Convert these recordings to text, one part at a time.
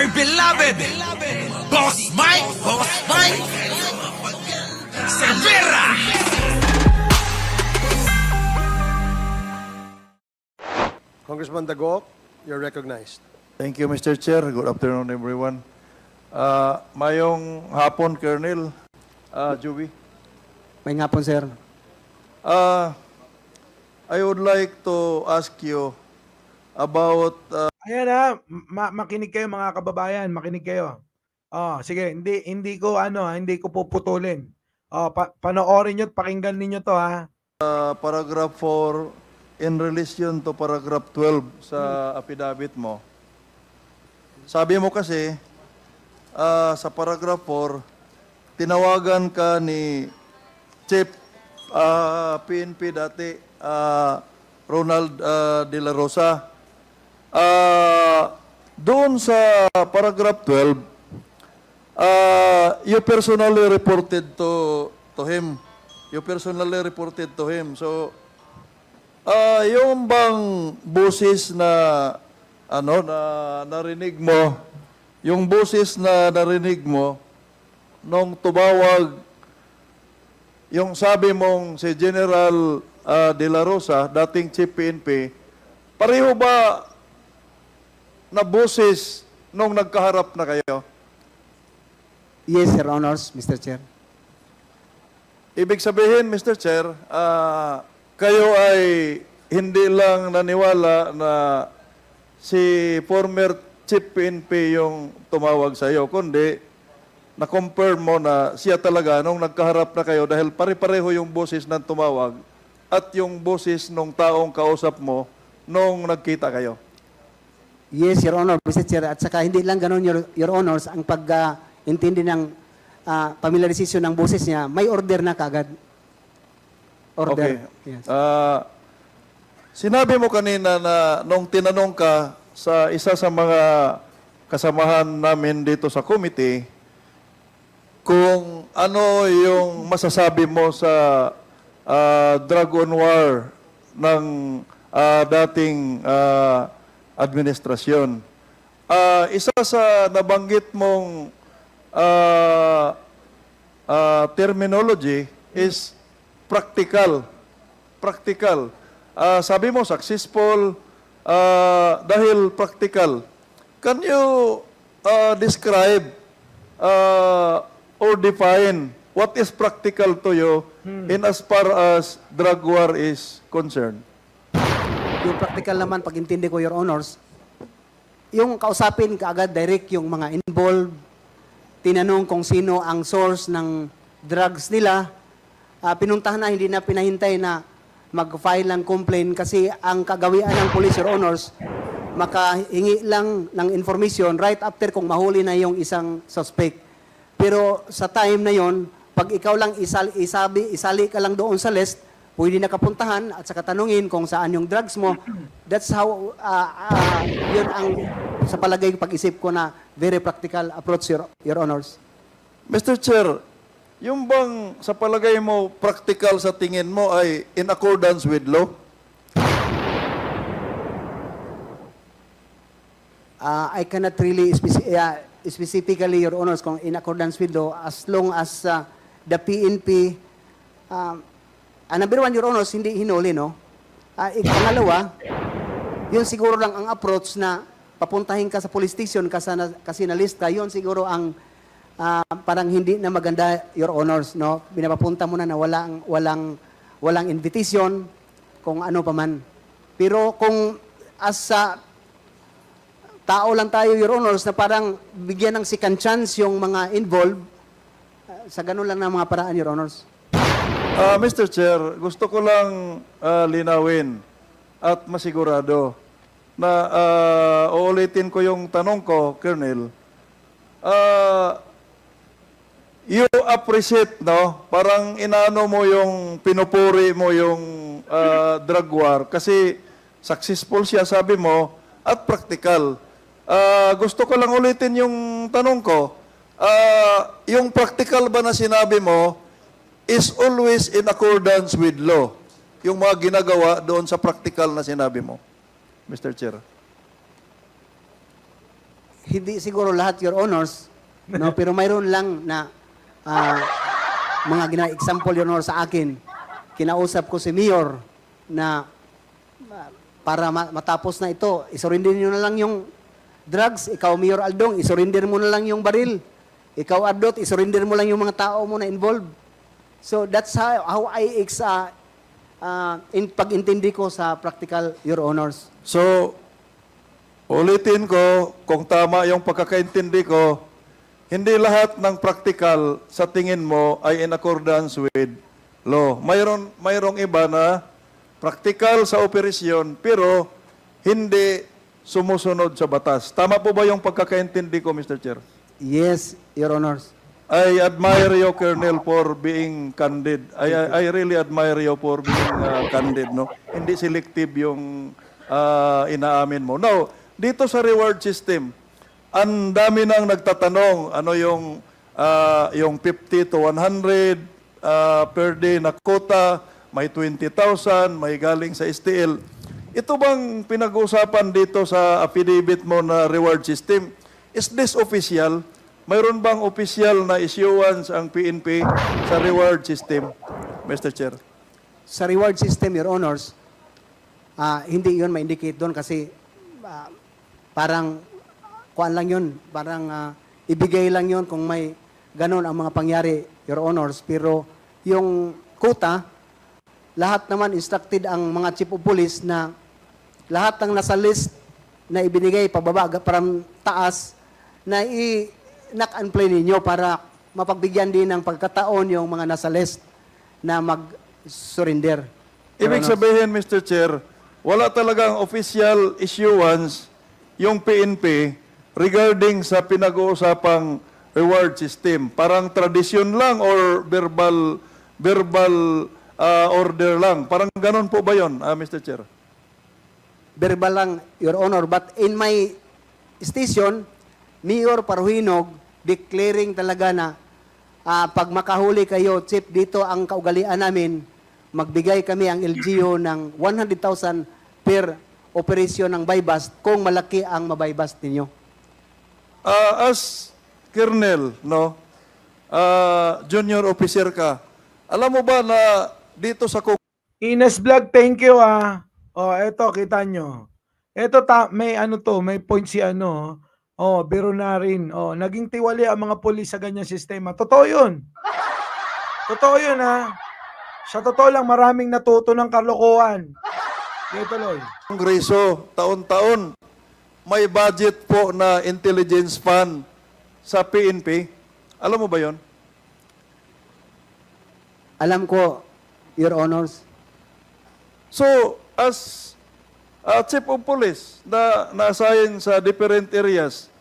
our beloved Boss Mike Cervera. Congressman Dago, you're recognized. Thank you, Mr. Chair. Good afternoon, everyone. Mayong hapon, Colonel Joey. May nga po, sir. I would like to ask you about... Ayan ha, makinig kayo mga kababayan, makinig kayo. Sige, hindi ko puputulin. Panoorin niyo at pakinggan niyo to ha. paragraph 4 in relation to paragraph 12 sa affidavit mo. Sabi mo kasi sa paragraph 4, tinawagan ka ni Chief PNP dati, Ronald De La Rosa. Doon sa paragraph 12, you personally reported to him. You personally reported to him. So, yung bang boses na narinig mo, yung boses na narinig mo nung tumawag, yung sabi mong si General De La Rosa, dating Chief PNP, pareho ba na boses nung nagkaharap na kayo? Yes, Your Honors, Mr. Chair. Ibig sabihin, Mr. Chair, kayo ay hindi lang naniwala na si former Chief PNP yung tumawag sa iyo, kundi na-confirm mo na siya talaga nung nagkaharap na kayo dahil pare-pareho yung boses ng tumawag at yung boses ng taong kausap mo nung nagkita kayo. Yes, Your Honor, Mr. Chair. At saka hindi lang ganun, Your Honors, ang pag-intindi ng familiarization ng boses niya, may order na kagad. Order. Okay. Yes. Sinabi mo kanina na nung tinanong ka sa isa sa mga kasamahan namin dito sa committee, kung ano yung masasabi mo sa drug on war ng dating administrasyon. Isa sa nabanggit mong terminology is practical. Practical. Sabi mo successful dahil practical. Can you describe or define what is practical to you in as far as drug war is concerned? Yung practical naman, pag-intindi ko, Your Honors, yung kausapin kaagad direct yung mga involved, tinanong kung sino ang source ng drugs nila, pinuntahan na, hindi na pinahintay na mag-file ng complaint kasi ang kagawian ng police, Your Honors, makahingi lang ng information right after kung mahuli na yung isang suspect. Pero sa time na yon, pag ikaw lang isali ka lang doon sa list, pwede na kapuntahan at saka tanungin kung saan yung drugs mo. That's how, yun ang sa palagay pag-isip ko na very practical approach, Your Honors. Mr. Chair, yung bang sa palagay mo practical sa tingin mo ay in accordance with law? I cannot really specifically, Your Honors, kung in accordance with law, as long as the PNP, number one, Your Honors, hindi hinuli, no? Pangalawa, yun siguro lang ang approach na papuntahin ka sa police station kasi na-list ka, yun siguro ang parang hindi na maganda, Your Honors, no? Binapapunta mo na walang invitation, kung ano pa man. Pero kung as tao lang tayo, Your Honors, na parang bigyan ng second chance yung mga involved, sa ganun lang ng mga paraan, Your Honors. Mr. Chair, gusto ko lang linawin at masigurado na uulitin ko yung tanong ko, Colonel. You appreciate, no? Parang inaano mo yung, pinupuri mo yung drug war kasi successful siya, sabi mo, at practical. Gusto ko lang ulitin yung tanong ko. Yung practical ba na sinabi mo is always in accordance with law. Yung mga ginagawa doon sa practical na sinabi mo, Mr. Chair. hindi siguro lahat, Your Honors, no, pero mayroon lang na mga example, Your Honor, sa akin. Kinausap ko si Mayor na para matapos na ito, isurrender nyo na lang yung drugs. Ikaw, Mayor Aldong, isurrender mo na lang yung baril. Ikaw, Ardot, isurrender mo lang yung mga tao mo na involved. So that's how I pag-intindi ko sa practical, Your Honors. So, ulitin ko, kung tama yung pagkakaintindi ko, hindi lahat ng practical sa tingin mo ay in accordance with law. Mayroong iba na practical sa operasyon pero hindi sumusunod sa batas. Tama po ba yung pagkakaintindi ko, Mr. Chair? Yes, Your Honors. I admire you, Colonel, for being candid. I really admire you for being candid, no? Hindi selective yung inaamin mo. Now, dito sa reward system, ang dami nang nagtatanong, ano yung 50 to 100 per day na quota, may 20,000, may galing sa STL. Ito bang pinag-uusapan dito sa affidavit mo na reward system? Is this official? Mayroon bang official na issuance ang PNP sa reward system, Mr. Chair? Sa reward system, Your Honors, hindi yun ma-indicate doon kasi parang kuan lang yun, parang ibigay lang yun kung may ganun ang mga pangyari, Your Honors. Pero yung quota, lahat naman instructed ang mga chief of police na lahat ng nasa list na ibinigay pababa parang taas na knock and play ninyo para mapagbigyan din ng pagkataon yung mga nasa list na mag-surrender. Ibig sabihin, Mr. Chair, wala talagang official issuance yung PNP regarding sa pinag-uusapang reward system. Parang tradisyon lang or verbal order lang. Parang ganun po ba yun, Mr. Chair? Verbal lang, Your Honor. But in my station, Mayor Paruhinog declaring talaga na pag makahuli kayo, Chief, dito ang kaugalian namin, magbigay kami ang LGU ng 100,000 per operasyon ng buy-bust kung malaki ang mabuy-bust ninyo. As Colonel, no, junior officer ka, alam mo ba na dito sa Ines Vlog, thank you eto kita nyo. Eto may may point si biro na rin. Naging tiwali ang mga pulis sa ganyang sistema. Totoo 'yun. Totoo 'yun Sa totoo lang maraming natuto ng kalokohan. Dito Loy. Kongreso, taon-taon may budget po na intelligence fund sa PNP. Alam mo ba 'yon? Alam ko, Your Honors. So, as Chief of Police na na-assign sa different areas,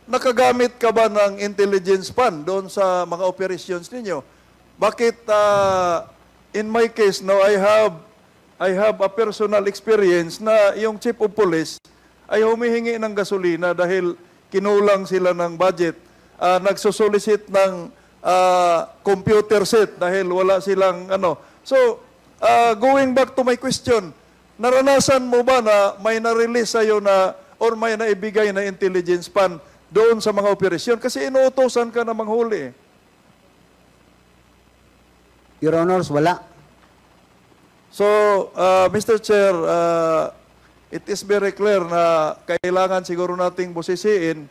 nakagamit ka ba ng intelligence fund doon sa mga operations ninyo? Bakit, in my case, now I have a personal experience na yung Chief of Police ay humihingi ng gasolina dahil kinulang sila ng budget. Nagsosolicit ng computer set dahil wala silang So, going back to my question, naranasan mo ba na may na-release sa'yo na or may naibigay na intelligence fund doon sa mga operasyon? Kasi inuutosan ka na manghuli. Your Honors, wala. So, Mr. Chair, it is very clear na kailangan siguro nating busisiin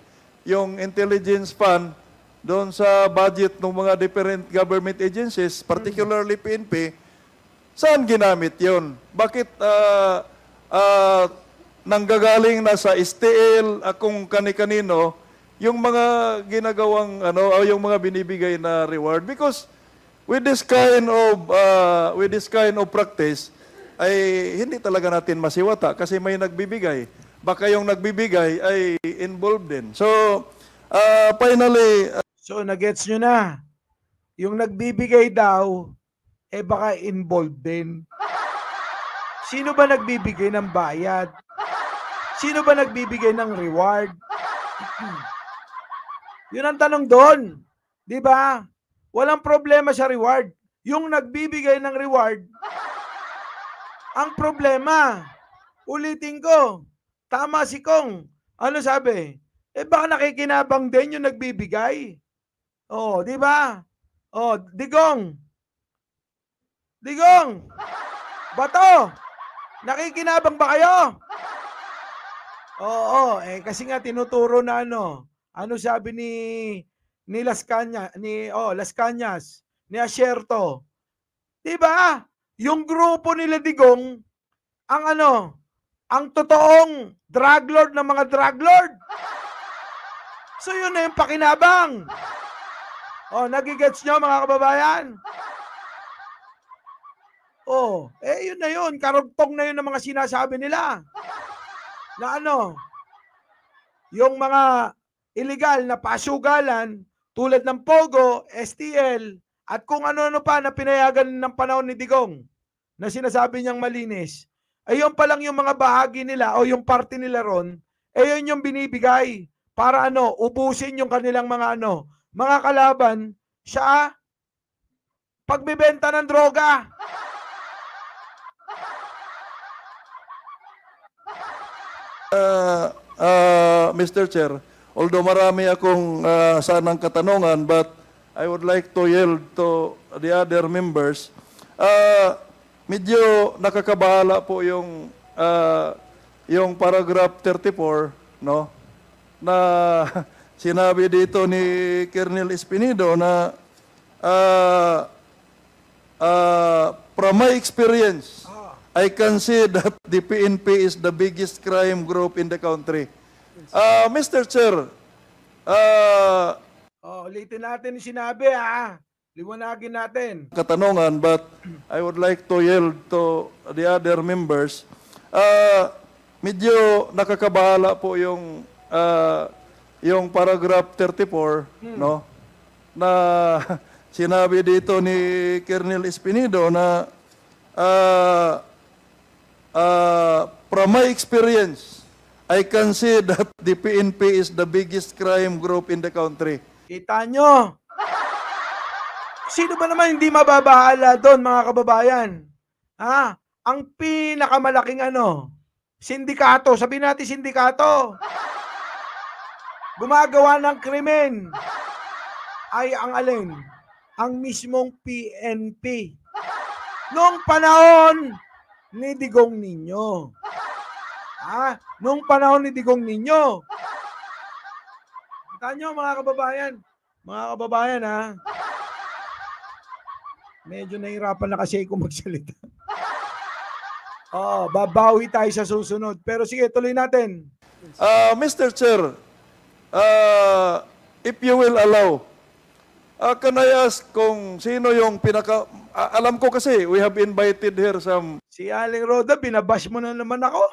yung intelligence fund doon sa budget ng mga different government agencies, particularly PNP. Saan ginamit yon? Bakit nanggagaling na sa STL, kung kani-kanino, yung mga ginagawang, o yung mga binibigay na reward? Because with this kind of practice, ay hindi talaga natin masiwata kasi may nagbibigay. Baka yung nagbibigay ay involved din. So, finally... So, nagets nyo na. Yung nagbibigay daw, baka involved din. Sino ba nagbibigay ng bayad? Sino ba nagbibigay ng reward? Yun ang tanong doon. Di ba? Walang problema sa reward. Yung nagbibigay ng reward, ang problema, ulitin ko, tama si Kong, Ano sabi? Eh baka nakikinabang din yung nagbibigay. Oh, di ba? Oh, Digong. Digong. Bato. Nakikinabang ba kayo? Oo, eh kasi nga tinuturo na ano. Ano sabi ni Las Cañas, Las Cañas, ni Asierto. 'Di ba? Yung grupo nila Digong ang ano, ang totoong drug lord ng mga drug lord. So yun na yung pakinabang. Oh, nagigets nyo mga kababayan? Oh, eh yun na yun. Karugtong na yun ng mga sinasabi nila. Na ano, yung mga illegal na pasugalan tulad ng Pogo, STL, at kung ano-ano pa na pinayagan ng panahon ni Digong na sinasabi niyang malinis, ay yun pa lang yung mga bahagi nila o yung parte nila ron, eh yun yung binibigay para ano, ubusin yung kanilang mga ano, mga kalaban sa pagbibenta ng droga. Mr. Chair, although marami akong sanang katanungan, but I would like to yield to the other members. Medyo nakakabahala po yung paragraph 34, no? Na sinabi dito ni Colonel Espinido na from my experience, I can see that the PNP is the biggest crime group in the country. Mr. Chair, Ulitin natin yung sinabi liwanagin natin. katanungan, but I would like to yield to the other members. Medyo nakakabahala po yung paragraph 34, no? Na sinabi dito ni Colonel Espinido na from my experience, I can see that the PNP is the biggest crime group in the country. Kita nyo? Sino ba naman hindi mababahala doon, mga kababayan? Ang pinakamalaking sindikato, sabihin natin sindikato, gumagawa ng krimen, ay ang alin? Ang mismong PNP. Noong panahon ni Digong Niño. Noong panahon ni Digong Niño. Kita nyo, mga kababayan. Mga kababayan, medyo nahirapan na kasi ako magsalita. Babawi tayo sa susunod. Pero sige, tuloy natin. Mr. Chair, if you will allow, can I ask kung sino yung alam ko kasi, we have invited here some... Si Aling Roda, binabash mo na naman ako.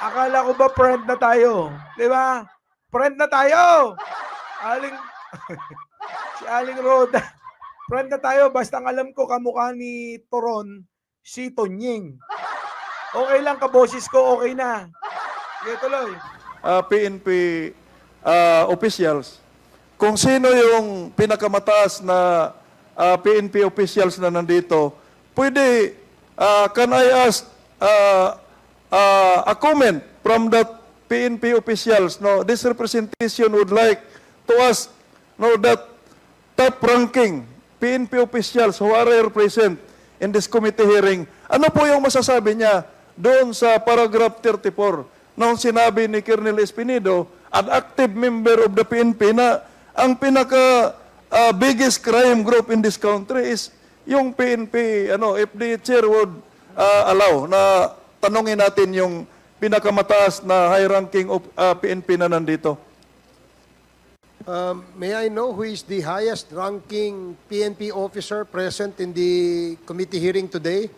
Akala ko ba friend na tayo? Di ba? Friend na tayo! Si Aling Roda. Friend na tayo, basta ang alam ko, kamukha ni Toron, si Tonying. Okay lang, kaboses ko, okay na. Sige, tuloy. PNP officials, kung sino yung pinakamataas na PNP officials na nandito, pwede, can I ask a comment from the PNP officials? No, this representation would like to ask, no, that top-ranking PNP officials who are present in this committee hearing, ano po yung masasabi niya doon sa paragraph 34 nung sinabi ni Colonel Espinido, an active member of the PNP, na ang pinaka biggest crime group in this country is yung PNP. If the chair would allow na tanungin natin yung pinakamataas na high-ranking PNP na nandito. May I know who is the highest ranking PNP officer present in the committee hearing today?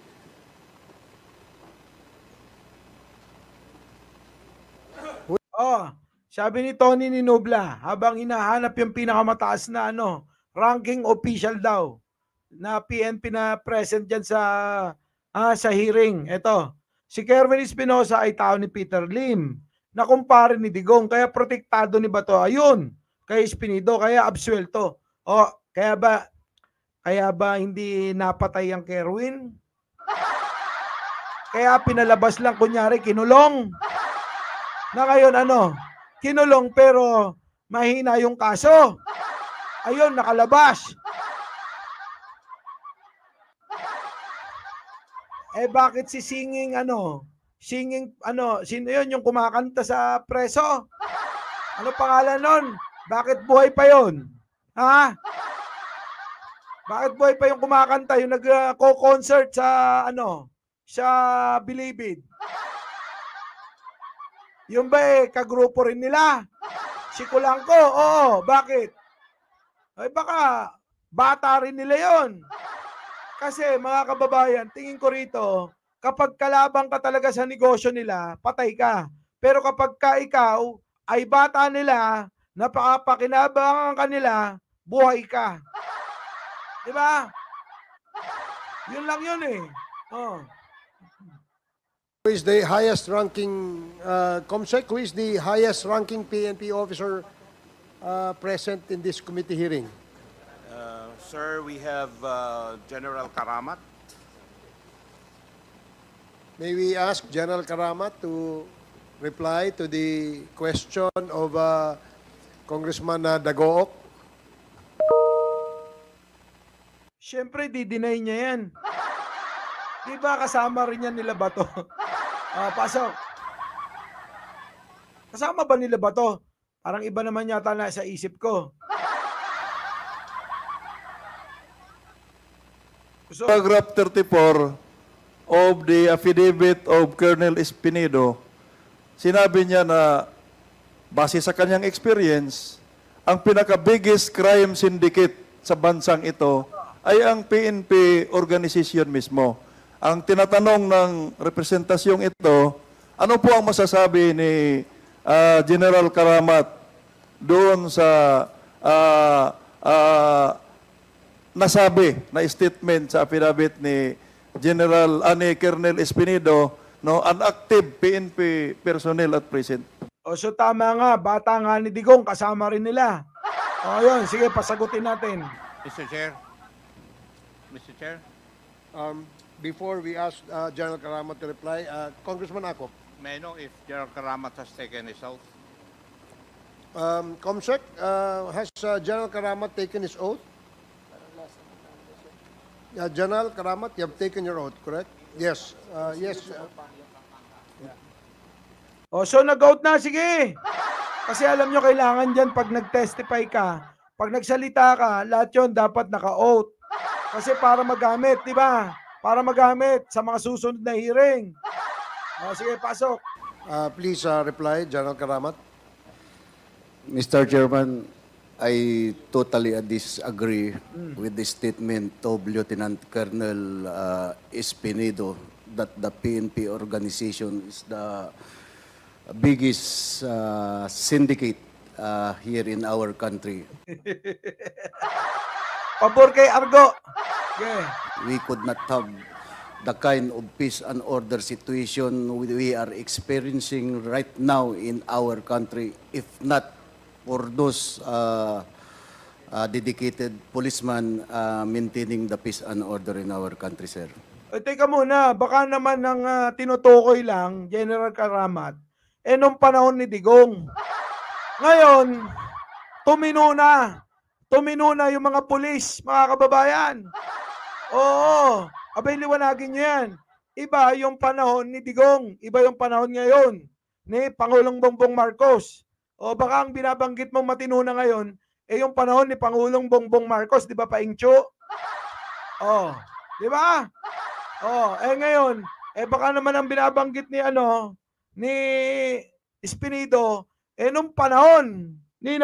Sabi ni Tony Ninobla, habang hinahanap yung pinakamataas na ranking official daw na PNP na present dyan sa hearing. Ito, si Kerwin Espinosa ay tao ni Peter Lim na kumpare ni Digong, kaya protektado ni Bato. Ayun, kay Espinido, kaya absuelto. Kaya ba hindi napatay ang Kerwin? Kaya pinalabas lang, kunyari kinulong. Na ngayon kinulong pero mahina yung kaso. Ayun, nakalabas. Bakit si singing sino yun yung kumakanta sa preso? Ano pangalan nun? Bakit buhay pa yun? Ha? Bakit buhay pa yung kumakanta, yung nag-co-concert sa sa Bilibid? Yung ba kagrupo rin nila? Si Kulangko, oo. Bakit? Ay baka bata rin nila yon. Kasi mga kababayan, tingin ko rito, kapag kalabang ka talaga sa negosyo nila, patay ka. Pero kapag ikaw ay bata nila, napakapakinabangan ka nila, buhay ka. Di ba? Yun lang yun eh. Oh. Who is the highest ranking, Comsec, who is the highest ranking PNP officer present in this committee hearing? Sir, we have General Karamat. May we ask General Karamat to reply to the question of Congressman Dagook? Siyempre, di-deny niya yan. Di ba kasama rin yan nila Bato? Pasok. Kasama ba nila Bato? Parang iba naman yata na sa isip ko. Paragraph 34 of the affidavit of Colonel Espinedo, sinabi niya na base sa kanyang experience, ang pinaka-biggest crime syndicate sa bansang ito ay ang PNP organization mismo. Ang tinatanong ng representasyong ito, ano po ang masasabi ni General Karamat doon sa nasabi na statement sa affidavit ni Colonel Espinedo, an active PNP personnel at present? So tama nga, bata nga ni Digong, kasama rin nila. Yun, sige, pasagutin natin. Mr. Chair. Mr. Chair. Before we ask General Karamat to reply, Congressman Akop. May I know if General Karamat has taken his oath? Comsec, has General Karamat taken his oath? General Karamat, you have taken your oath, correct? Yes. Yes. So nag-out na, sige. Kasi alam nyo, kailangan dyan pag nag-testify ka, pag nagsalita ka, lahat yun dapat naka-oath. Kasi para magamit, di ba? Para magamit sa mga susunod na hearing. Sige, pasok. Please reply, General Karamat. Mr. Chairman, I totally disagree with the statement of Lieutenant Colonel Espinedo that the PNP organization is the biggest syndicate here in our country. Pabor kay Argo. Okay. We could not have the kind of peace and order situation we are experiencing right now in our country if not for those dedicated policemen maintaining the peace and order in our country, sir. Teka muna, baka naman ang tinutukoy lang, General Karamat, nung panahon ni Digong. Ngayon, tumino na yung mga pulis, mga kababayan. Oo, abay liwanagin nyo yan. Iba yung panahon ni Digong, iba yung panahon ngayon ni Pangulong Bongbong Marcos. O baka ang binabanggit mong matino na ngayon, yung panahon ni Pangulong Bongbong Marcos, di ba, Paingcho? Di ba? Ngayon, baka naman ang binabanggit ni ni Espinedo, nung panahon, ni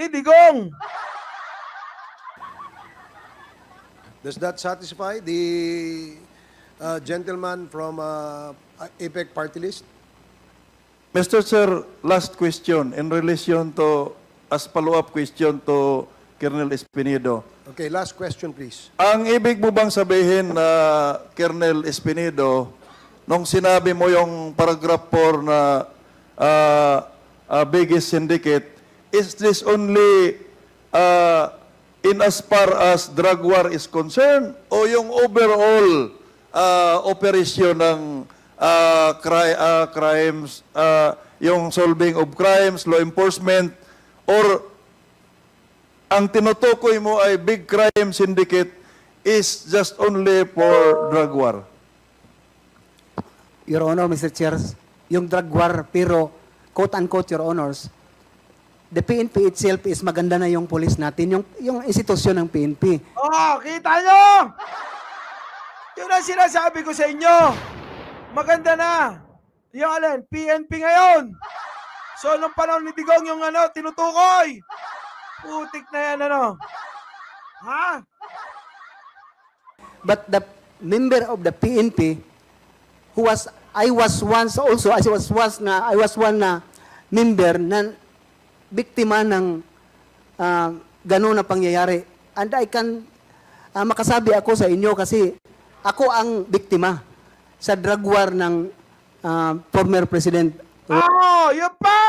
Digong. Does that satisfy the gentleman from APEC Party List? Mr. Sir, last question in relation to, as follow-up question to Colonel Espinedo. Okay, last question please. Ang ibig mo bang sabihin na Colonel Espinedo, nung sinabi mo yung paragraph 4 na biggest syndicate, is this only in as far as drug war is concerned o yung overall operation ng crimes yung solving of crimes, law enforcement, or ang tinutukoy mo ay big crime syndicate is just only for drug war? Your Honor, Mr. Chair, yung drug war, pero quote-unquote, Your Honors, the PNP itself is maganda na yung police natin, yung institusyon ng PNP. Oh, kita nyo! Yun ang sinasabi ko sa inyo. Maganda na. Yung alin, PNP ngayon. So, nung panahon ni Digong yung tinutukoy. Putik na yan, Ha? But the member of the PNP, I was one na member na biktima ng gano'n na pangyayari. And I can makasabi ako sa inyo kasi ako ang biktima sa drug war ng former President. Yun pa!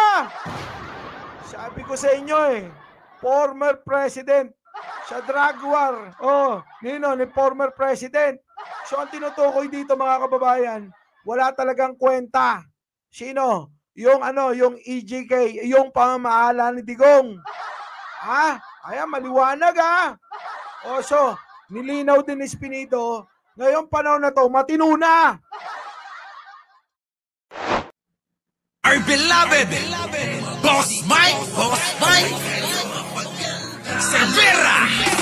Sabi ko sa inyo former President sa drug war. Ni former President. So ang tinutukoy dito mga kababayan, wala talagang kwenta. Sino? Yung yung EJK, yung pamamahala ni Digong. Ayan, maliwanag so, nilinaw din ni Espinito, ngayong panahon na to, matino na. Our beloved Boss Mike Cervera.